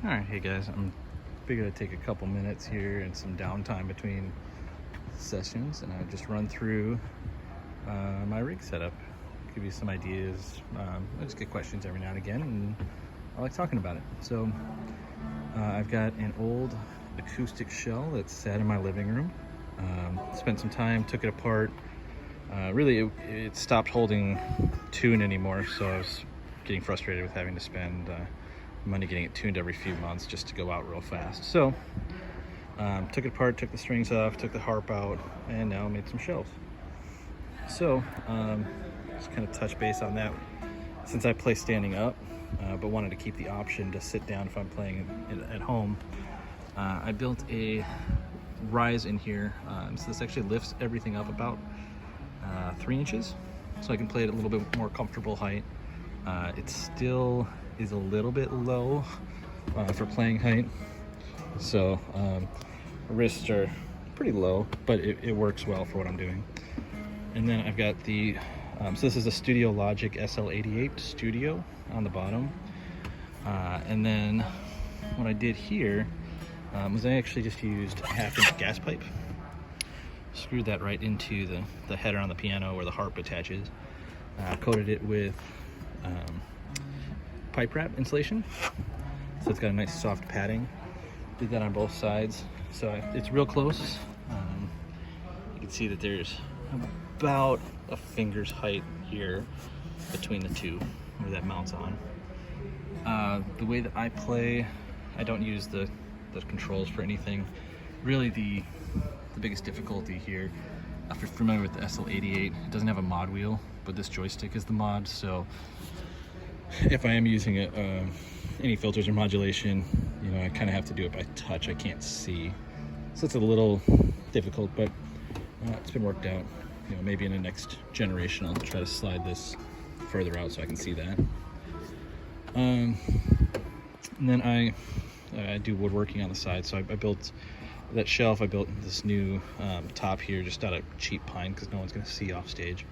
Alright, hey guys, I'm figured I'd take a couple minutes here and some downtime between sessions, and I'd just run through my rig setup, give you some ideas. I just get questions every now and again, and I like talking about it. So I've got an old acoustic shell that's sat in my living room. Spent some time, took it apart. Really, it stopped holding tune anymore, so I was getting frustrated with having to spend money getting it tuned every few months just to go out real fast. So took it apart, took the strings off, took the harp out, and now made some shells. So just kind of touch base on that. Since I play standing up, but wanted to keep the option to sit down if I'm playing at home, I built a rise in here. So this actually lifts everything up about 3 inches, so I can play at a little bit more comfortable height. It still is a little bit low for playing height, so wrists are pretty low, but it works well for what I'm doing. And then I've got the so this is a StudioLogic SL88 Studio on the bottom, and then what I did here was I actually just used a 1/2-inch gas pipe, screwed that right into the header on the piano where the harp attaches, coated it with pipe wrap insulation, so it's got a nice soft padding. Did that on both sides, so it's real close. You can see that there's about a finger's height here between the two where that mounts on. The way that I play, I don't use the controls for anything. Really, the biggest difficulty here, if you're familiar with the SL88, it doesn't have a mod wheel, but this joystick is the mod. So if I am using it, any filters or modulation, you know, I kind of have to do it by touch. I can't see, so it's a little difficult, but it's been worked out. You know, maybe in the next generation I'll try to slide this further out so I can see that. And then I do woodworking on the side, so I built that shelf. I built this new top here just out of cheap pine because no one's going to see off stage.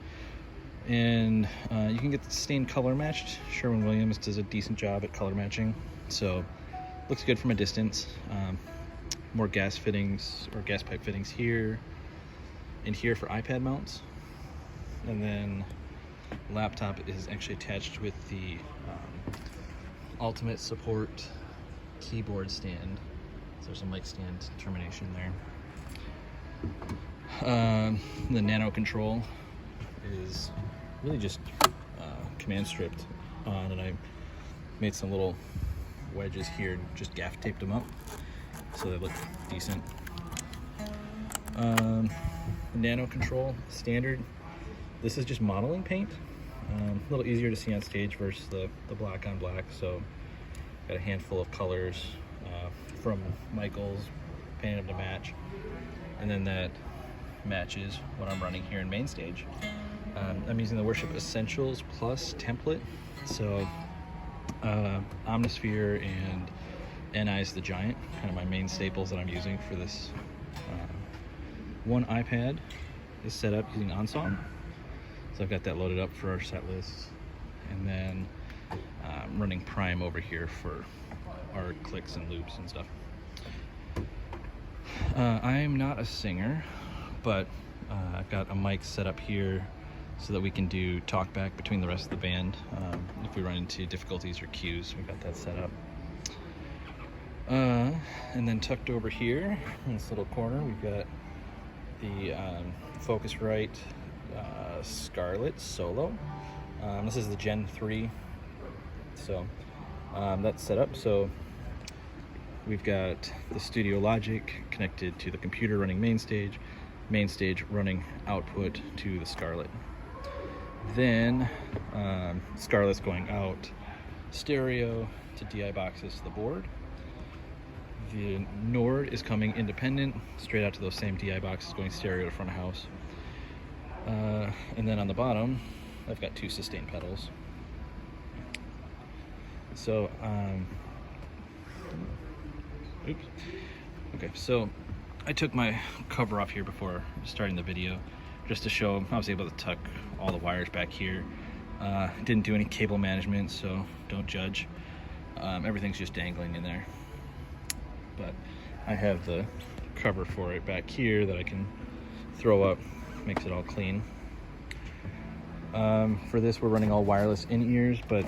And you can get the stained color matched. Sherwin-Williams does a decent job at color matching, so looks good from a distance. More gas fittings or gas pipe fittings here and here for iPad mounts. And then laptop is actually attached with the Ultimate Support keyboard stand. So there's a mic stand termination there. The NanoKontrol is really just command stripped on, and I made some little wedges here and just gaff taped them up so they look decent. NanoKontrol standard, this is just modeling paint, a little easier to see on stage versus the black on black. So got a handful of colors from Michael's, painted them to match, and then that matches what I'm running here in Mainstage. I'm using the Worship Essentials Plus template, so OmniSphere and NI's the Giant, kind of my main staples that I'm using for this. One iPad is set up using OnSong, so I've got that loaded up for our set list, and then running Prime over here for our clicks and loops and stuff. I'm not a singer, but I've got a mic set up here so that we can do talkback between the rest of the band. If we run into difficulties or cues, we got that set up. And then tucked over here in this little corner, we've got the Focusrite Scarlett Solo. This is the Gen 3, so that's set up. So we've got the StudioLogic connected to the computer running Mainstage, Mainstage running output to the Scarlett. Then Scarlett's going out stereo to DI boxes to the board. The Nord is coming independent, straight out to those same DI boxes, going stereo to front of house. And then on the bottom, I've got 2 sustain pedals. So, oops. Okay, so I took my cover off here before starting the video, just to show I was able to tuck all the wires back here. Didn't do any cable management, so don't judge. Everything's just dangling in there. But I have the cover for it back here that I can throw up, makes it all clean. For this, we're running all wireless in-ears, but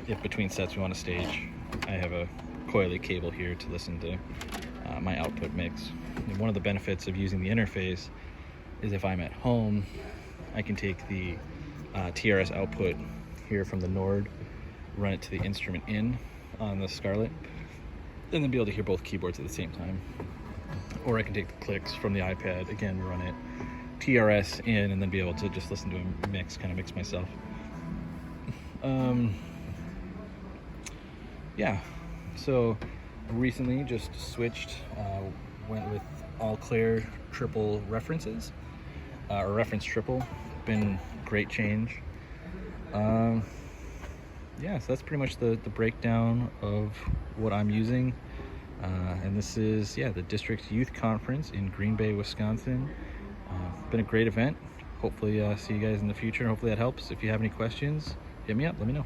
if between sets we want to stage, I have a coily cable here to listen to my output mix. And one of the benefits of using the interface is if I'm at home, I can take the TRS output here from the Nord, run it to the instrument in on the Scarlett, and then be able to hear both keyboards at the same time. Or I can take the clicks from the iPad, again, run it TRS in, and then be able to just listen to a mix, kind of mix myself. Yeah, so recently just switched, went with Alclair triple references, or reference triple. Been great change. Yeah, so that's pretty much the breakdown of what I'm using. And this is, yeah, the District Youth Conference in Green Bay, Wisconsin. Been a great event. Hopefully see you guys in the future. Hopefully that helps. If you have any questions, hit me up, let me know.